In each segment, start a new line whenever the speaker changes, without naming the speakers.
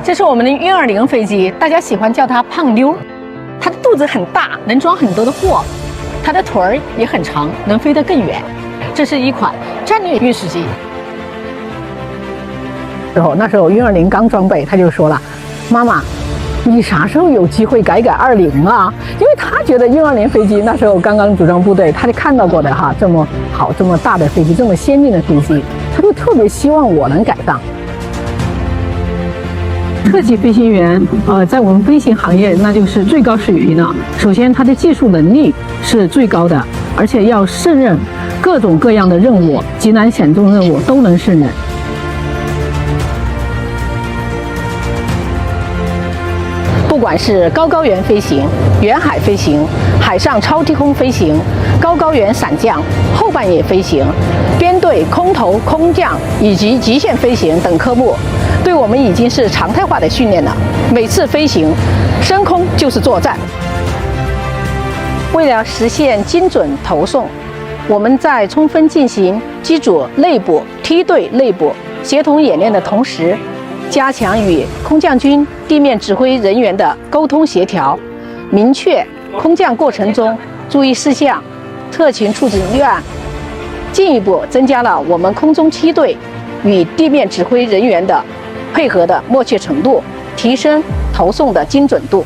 这是我们的运20飞机，大家喜欢叫它胖妞。它的肚子很大，能装很多的货；它的腿儿也很长，能飞得更远。这是一款战略运输机。那时候运20刚装备，他就说了：“妈妈，你啥时候有机会改20啊？”因为他觉得运20飞机那时候刚刚组装部队，他就看到过的哈，这么好、这么大的飞机，这么先进的飞机，他就特别希望我能改上。特级飞行员，在我们飞行行业那就是最高水平了。首先，他的技术能力是最高的，而且要胜任各种各样的任务，极难险重任务都能胜任。不管是高原飞行、远海飞行、海上超低空飞行、高原伞降、后半夜飞行、编队、空投、空降以及极限飞行等科目，对我们已经是常态化的训练了。每次飞行，升空就是作战。为了实现精准投送，我们在充分进行机组内部、梯队内部协同演练的同时，加强与空降军地面指挥人员的沟通协调，明确空降过程中注意事项、特情处置预案，进一步增加了我们空中梯队与地面指挥人员的配合的默契程度，提升投送的精准度。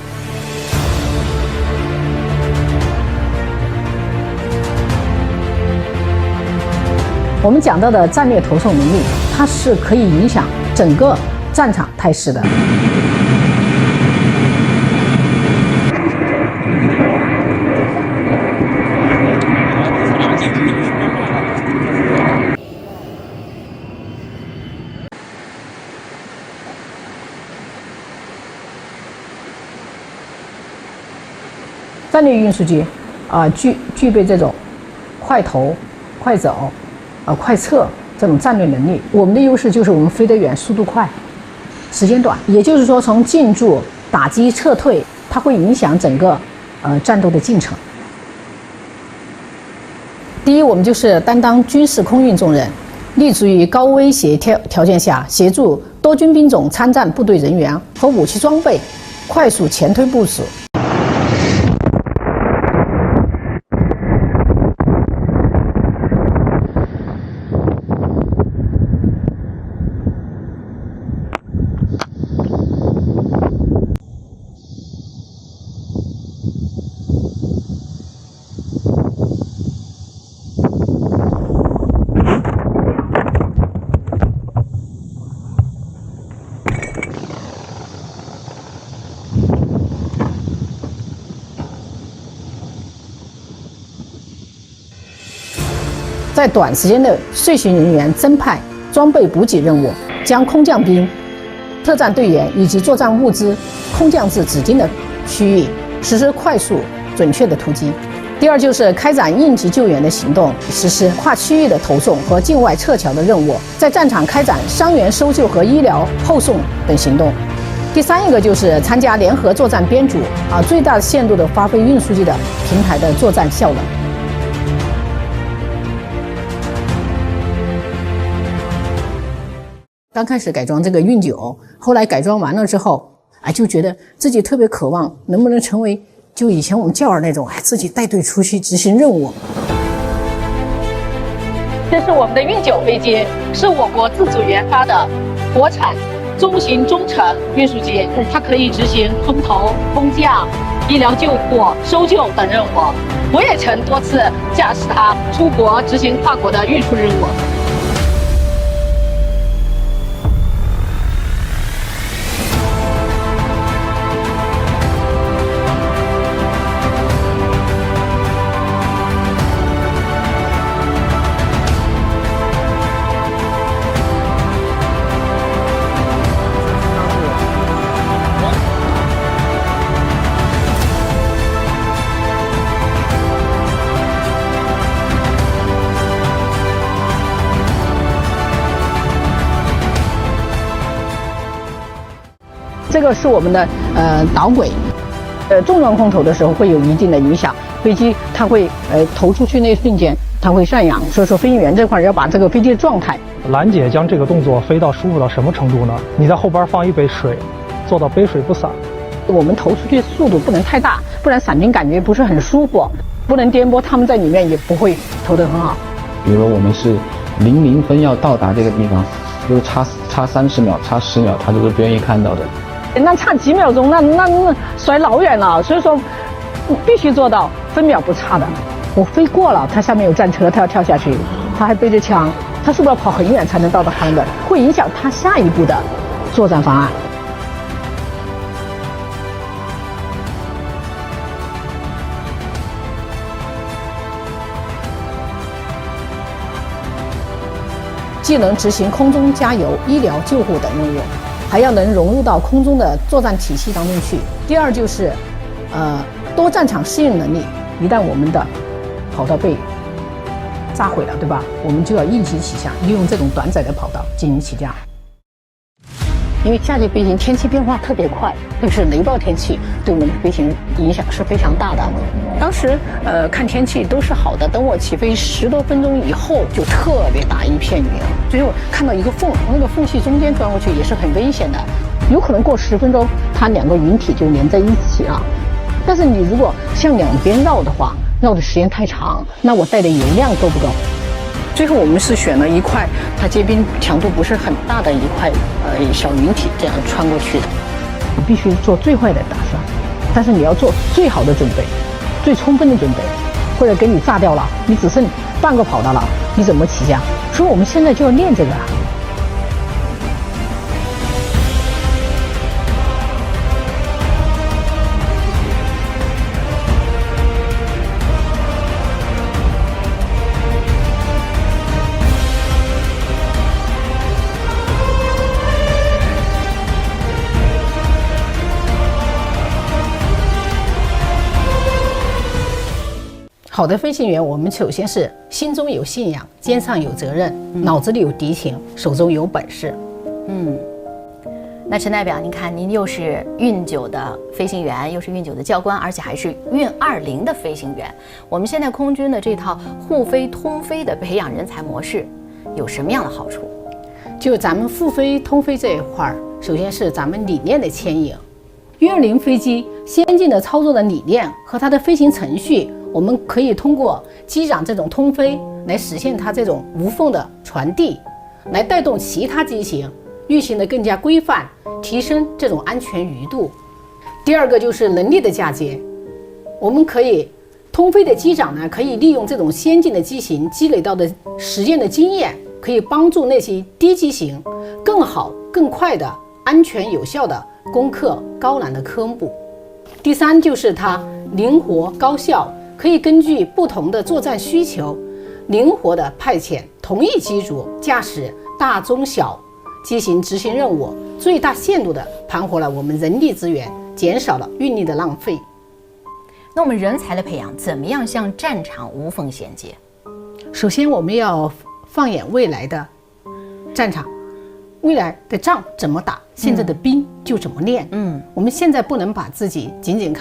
我们讲到的战略投送能力，它是可以影响整个战场态势的。战略运输机具备这种快投、快走、快撤这种战略能力。我们的优势就是我们飞得远，速度快，时间短。也就是说，从进驻、打击、撤退，它会影响整个战斗的进程。第一，我们就是担当军事空运重任，立足于高威胁条件下，协助多军兵种参战部队人员和武器装备快速前推部署。在短时间的随行人员增派、装备补给任务，将空降兵、特战队员以及作战物资空降至指定的区域，实施快速准确的突击。第二就是开展应急救援的行动，实施跨区域的投送和境外撤侨的任务，在战场开展伤员搜救和医疗后送等行动。第三一个就是参加联合作战编组，最大限度地发挥运输机的平台的作战效能。刚开始改装这个运9，后来改装完了之后，就觉得自己特别渴望能不能成为就以前我们教儿那种，自己带队出去执行任务。这是我们的运9飞机，是我国自主研发的国产中型中程运输机，它可以执行空投、空降、医疗救护、搜救等任务。我也曾多次驾驶它出国执行跨国的运输任务。这个是我们的导轨，重装空投的时候会有一定的影响，飞机它会投出去那一瞬间它会上扬，所以说飞行员这块要把这个飞机的状态。
兰姐将这个动作飞到舒服到什么程度呢？你在后边放一杯水，做到杯水不洒。
我们投出去速度不能太大，不然伞兵感觉不是很舒服，不能颠簸，他们在里面也不会投得很好。
比如我们是00分要到达这个地方，就是差30秒、差10秒，他都是不愿意看到的。
那差几秒钟，那甩老远了，所以说必须做到分秒不差的。我飞过了，他下面有战车，他要跳下去，他还背着枪，他是不是要跑很远才能到达他们的？会影响他下一步的作战方案。既能执行空中加油、医疗救护等任务，还要能融入到空中的作战体系当中去。第二就是，多战场适应能力。一旦我们的跑道被炸毁了，对吧？我们就要应急起降，利用这种短窄的跑道进行起降。因为夏季飞行天气变化特别快，特别是雷暴天气，对我们飞行影响是非常大的。当时看天气都是好的，等我起飞10多分钟以后，就特别大一片云，最后看到一个缝，从那个缝隙中间钻过去也是很危险的，有可能过10分钟，它2个云体就连在一起了。但是你如果向两边绕的话，绕的时间太长，那我带的油量够不够？最后我们是选了一块它结冰强度不是很大的一块小云体，这样穿过去的。你必须做最坏的打算，但是你要做最好的准备，最充分的准备。或者给你炸掉了，你只剩半个跑道了，你怎么起降？所以我们现在就要练这个。好的飞行员，我们首先是心中有信仰，肩上有责任，脑子里有敌情，手中有本事。
那陈代表，您看，您又是运9的飞行员，又是运9的教官，而且还是运20的飞行员。我们现在空军的这套互飞通飞的培养人才模式，有什么样的好处？
就咱们互飞通飞这一块儿，首先是咱们理念的牵引。运20飞机先进的操作的理念和它的飞行程序，我们可以通过机长这种通飞来实现它这种无缝的传递，来带动其他机型运行的更加规范，提升这种安全余度。第二个就是能力的嫁接，我们可以通飞的机长呢，可以利用这种先进的机型积累到的实践的经验，可以帮助那些低机型更好、更快的、安全有效的攻克高难的科目。第三就是它灵活高效，可以根据不同的作战需求，灵活的派遣同一机组驾驶大中小机型执行任务，最大限度的盘活了我们人力资源，减少了运力的浪费。
那我们人才的培养怎么样向战场无缝衔接？
首先我们要放眼未来的战场，未来的仗怎么打，现在的兵就怎么练。我们现在不能把自己仅仅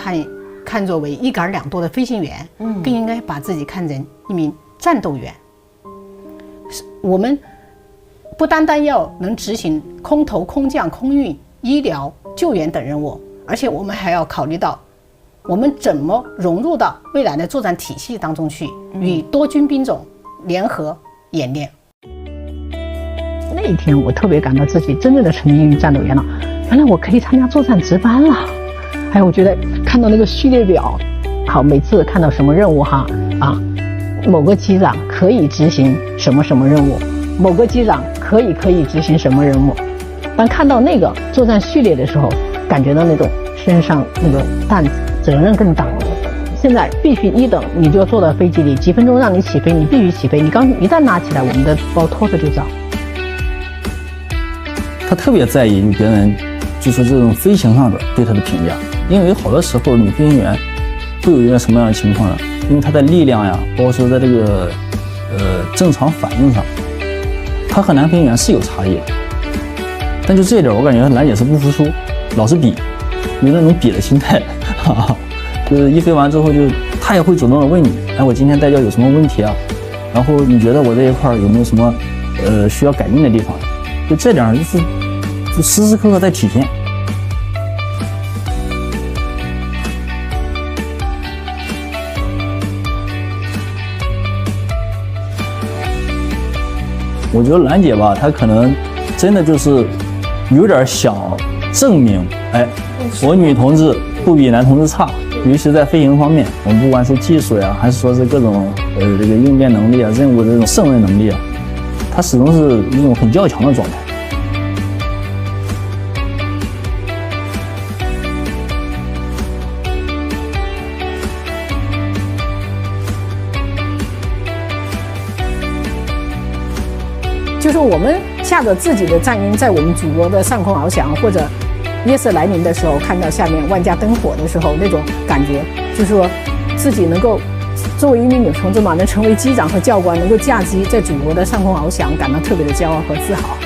看作为一杆两舵的飞行员，更应该把自己看成一名战斗员。我们不单单要能执行空投、空降、空运、医疗、救援等任务，而且我们还要考虑到我们怎么融入到未来的作战体系当中去，与多军兵种联合演练。那一天我特别感到自己真正的成为战斗员了，原来我可以参加作战值班了。还有我觉得看到那个序列表，好，每次看到什么任务某个机长可以执行什么什么任务，某个机长可以执行什么任务。当看到那个作战序列的时候，感觉到那种身上那个担子责任更大。现在必须一等，你就坐到飞机里，几分钟让你起飞，你必须起飞。你一旦拿起来，我们的包拖着就着。
他特别在意别人就是这种飞行上的对他的评价，因为好多时候女飞行员会有一个什么样的情况呢？因为他的力量呀，包括说在这个正常反应上，他和男飞行员是有差异的。但就这一点，我感觉兰姐是不服输，老是比，有那种比的心态，就是一飞完之后他也会主动的问你，哎，我今天带教有什么问题啊？然后你觉得我这一块有没有什么需要改进的地方？就这点就时时刻刻在体现。我觉得兰姐吧，她可能真的就是有点想证明，哎，我女同志不比男同志差，尤其在飞行方面，我们不管是技术呀，还是说是各种这个应变能力啊、任务的这种胜任能力啊，她始终是一种很较强的状态。
就是我们下着自己的战鹰，在我们祖国的上空翱翔，或者夜色来临的时候，看到下面万家灯火的时候，那种感觉，就是说自己能够作为一名女同志嘛，能成为机长和教官，能够驾机在祖国的上空翱翔，感到特别的骄傲和自豪。